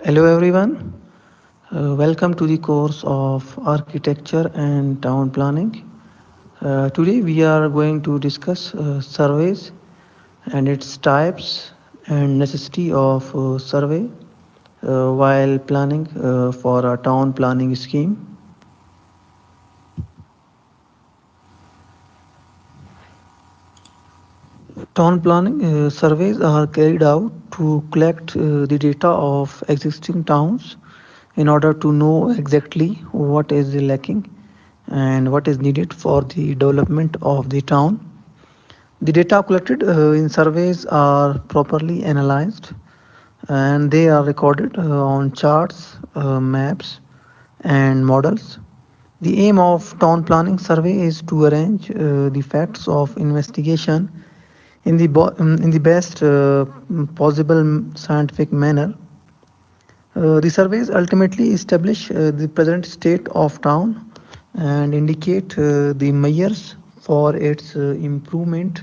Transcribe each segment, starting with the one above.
Hello everyone, welcome to the course of Architecture and Town Planning. Today we are going to discuss surveys and its types and necessity of survey while planning for a town planning scheme. Town planning surveys are carried out to collect the data of existing towns in order to know exactly what is lacking and what is needed for the development of the town. The data collected in surveys are properly analyzed and they are recorded on charts, maps, and models. The aim of town planning survey is to arrange the facts of investigation in the best possible scientific manner. The surveys ultimately establish the present state of town and indicate the measures for its improvement.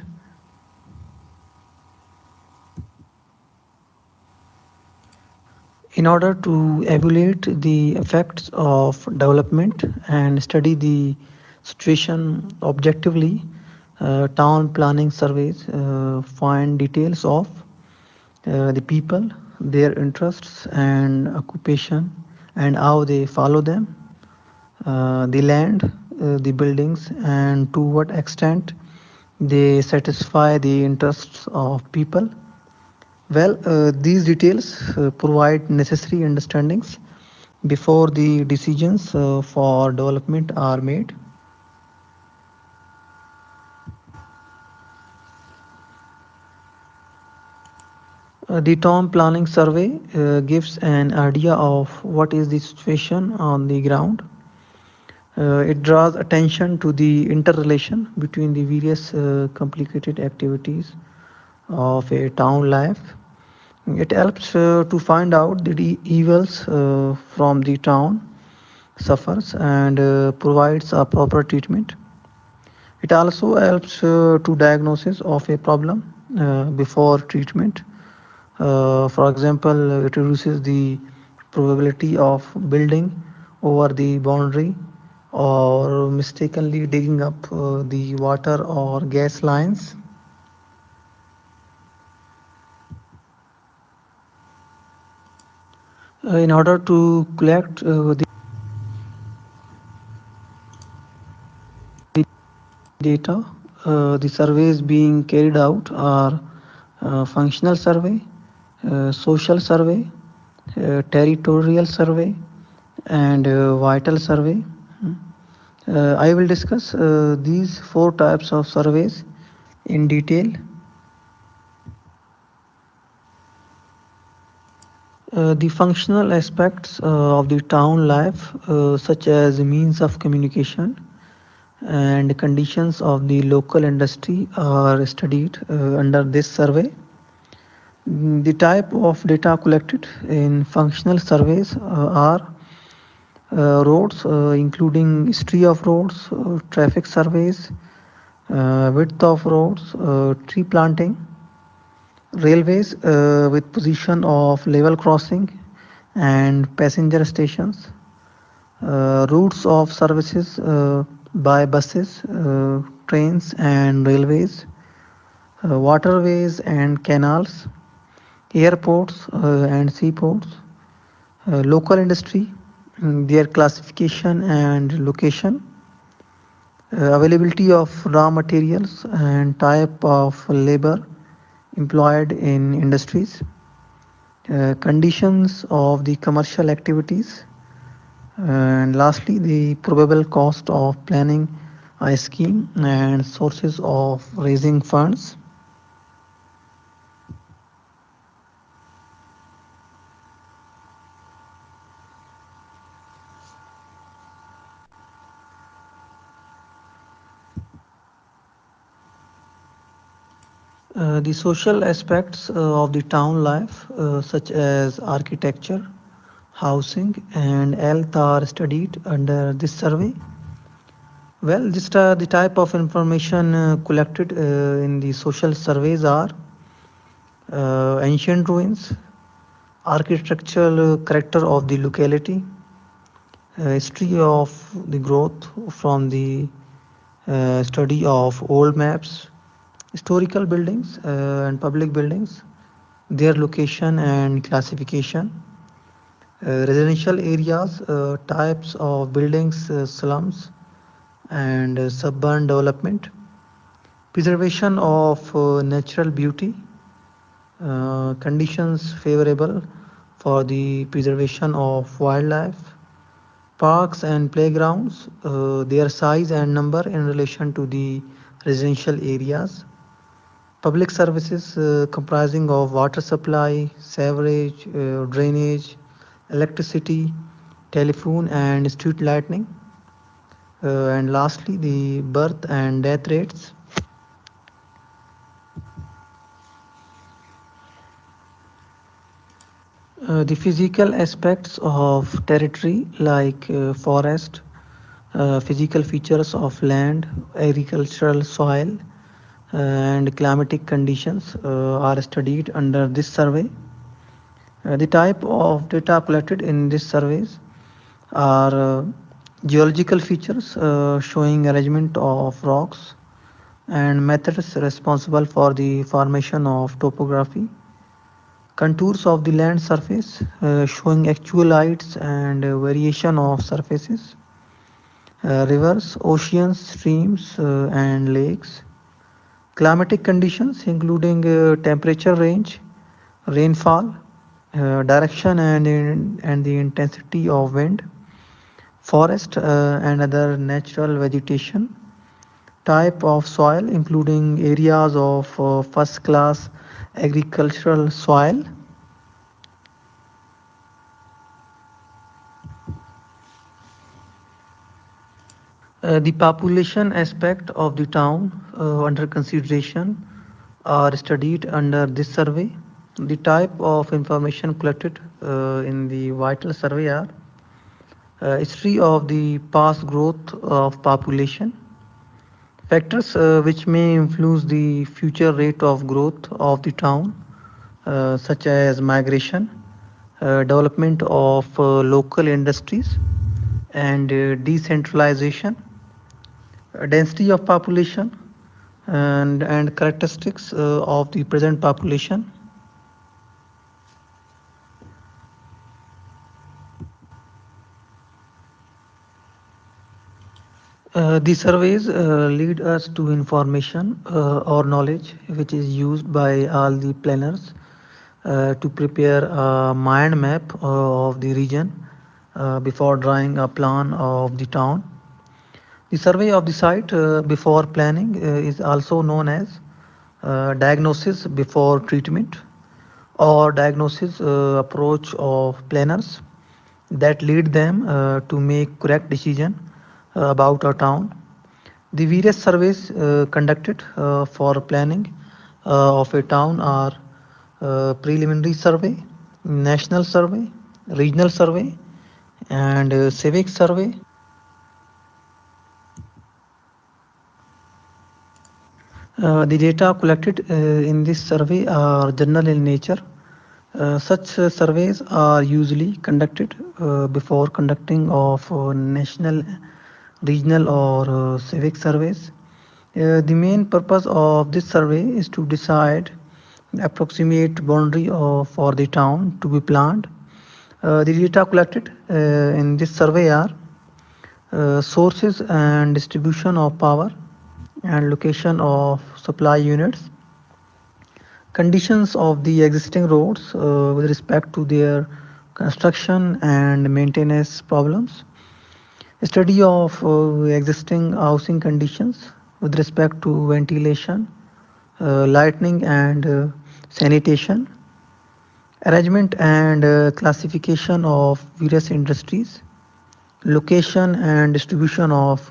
In order to evaluate the effects of development and study the situation objectively, town planning surveys find details of the people, their interests and occupation, and how they follow them, the land, the buildings, and to what extent they satisfy the interests of people. These details provide necessary understandings before the decisions for development are made. The town planning survey gives an idea of what is the situation on the ground. It draws attention to the interrelation between the various complicated activities of a town life. It helps to find out the evils from the town suffers and provides a proper treatment. It also helps to diagnosis of a problem before treatment. For example, it reduces the probability of building over the boundary or mistakenly digging up the water or gas lines. In order to collect the data, the surveys being carried out are functional survey, social survey, territorial survey, and vital survey. I will discuss these four types of surveys in detail. The functional aspects of the town life, such as means of communication and conditions of the local industry, are studied under this survey. The type of data collected in functional surveys are roads, including history of roads, traffic surveys, width of roads, tree planting, railways with position of level crossing and passenger stations, routes of services by buses, trains, and railways, waterways and canals, airports and seaports, local industry, their classification and location, availability of raw materials and type of labor employed in industries, conditions of the commercial activities, and lastly, the probable cost of planning a scheme and sources of raising funds. The social aspects of the town life, such as architecture, housing, and health, are studied under this survey. The type of information collected in the social surveys are ancient ruins, architectural character of the locality, history of the growth from the study of old maps, historical buildings and public buildings, their location and classification, residential areas, types of buildings, slums, and suburban development, preservation of natural beauty, conditions favorable for the preservation of wildlife, parks and playgrounds, their size and number in relation to the residential areas, public services comprising of water supply, sewerage, drainage, electricity, telephone and street lighting, and lastly the birth and death rates. The physical aspects of territory like forest, physical features of land, agricultural soil, and climatic conditions are studied under this survey. The type of data collected in these surveys are geological features showing arrangement of rocks and methods responsible for the formation of topography, contours of the land surface showing actual heights and variation of surfaces, rivers, oceans, streams, and lakes, climatic conditions including temperature range, rainfall, direction and the intensity of wind, forest and other natural vegetation, type of soil including areas of first class agricultural soil. The population aspect of the town under consideration are studied under this survey. The type of information collected in the vital survey are history of the past growth of population, factors which may influence the future rate of growth of the town, such as migration, development of local industries, and decentralization, density of population, and characteristics of the present population. The surveys lead us to information or knowledge which is used by all the planners to prepare a mind map of the region before drawing a plan of the town. The survey of the site before planning is also known as diagnosis before treatment or diagnosis approach of planners that lead them to make correct decision about a town. The various surveys conducted for planning of a town are preliminary survey, national survey, regional survey, and civic survey. The data collected in this survey are general in nature. Such surveys are usually conducted before conducting of national, regional or civic surveys. The main purpose of this survey is to decide the approximate boundary for the town to be planned. The data collected in this survey are sources and distribution of power and location of supply units, conditions of the existing roads with respect to their construction and maintenance problems, study of existing housing conditions with respect to ventilation, lighting and sanitation, arrangement and classification of various industries, location and distribution of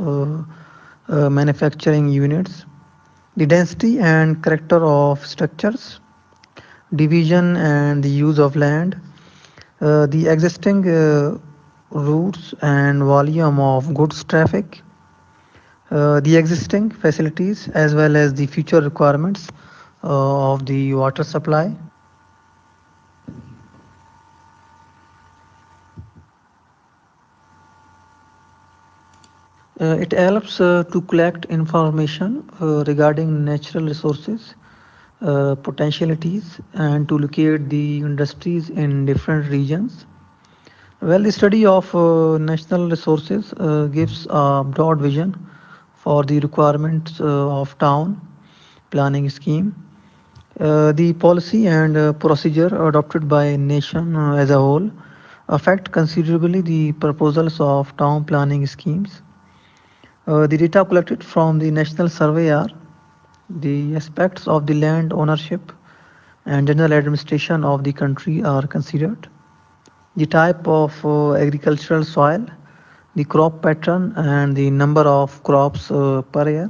manufacturing units, the density and character of structures, division and the use of land, the existing routes and volume of goods traffic, the existing facilities as well as the future requirements of the water supply. It helps to collect information regarding natural resources, potentialities, and to locate the industries in different regions. Well, the study of national resources gives a broad vision for the requirements of town planning scheme. The policy and procedure adopted by a nation as a whole affect considerably the proposals of town planning schemes. The data collected from the National Survey are the aspects of the land ownership and general administration of the country are considered. The type of agricultural soil, the crop pattern, and the number of crops per year.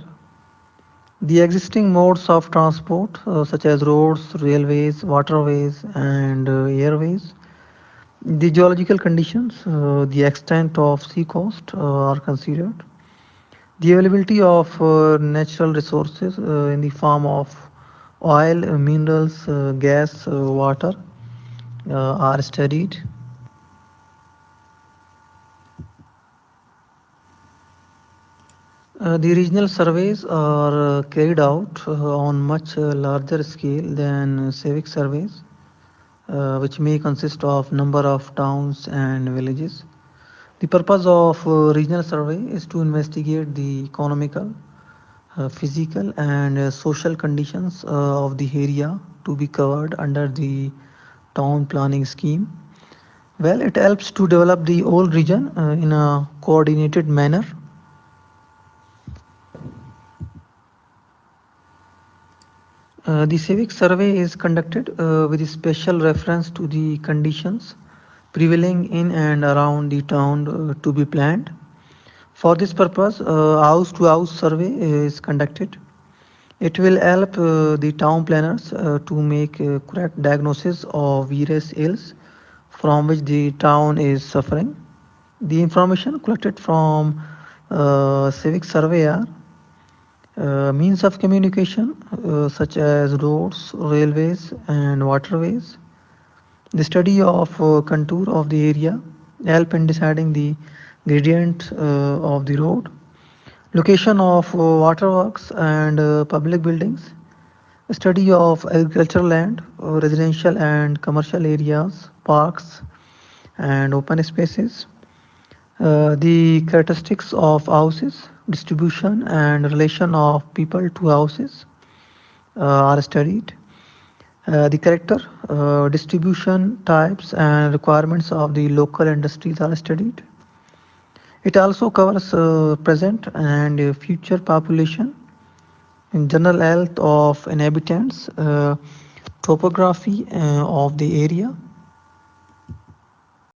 The existing modes of transport, such as roads, railways, waterways, and airways. The geological conditions, the extent of sea coast are considered. The availability of natural resources in the form of oil, minerals, gas, water are studied. The regional surveys are carried out on much larger scale than civic surveys, which may consist of number of towns and villages. The purpose of regional survey is to investigate the economical, physical, and social conditions of the area to be covered under the town planning scheme. Well, it helps to develop the whole region in a coordinated manner. The civic survey is conducted with special reference to the conditions prevailing in and around the town to be planned. For this purpose, house to house survey is conducted. It will help the town planners to make correct diagnosis of various ills from which the town is suffering. The information collected from civic survey are means of communication such as roads, railways, and waterways. The study of contour of the area help in deciding the gradient of the road. Location of waterworks and public buildings. Study of agricultural land, residential and commercial areas, parks, and open spaces. The characteristics of houses, distribution and relation of people to houses are studied. The character, distribution types, and requirements of the local industries are studied. It also covers present and future population, in general health of inhabitants, topography of the area,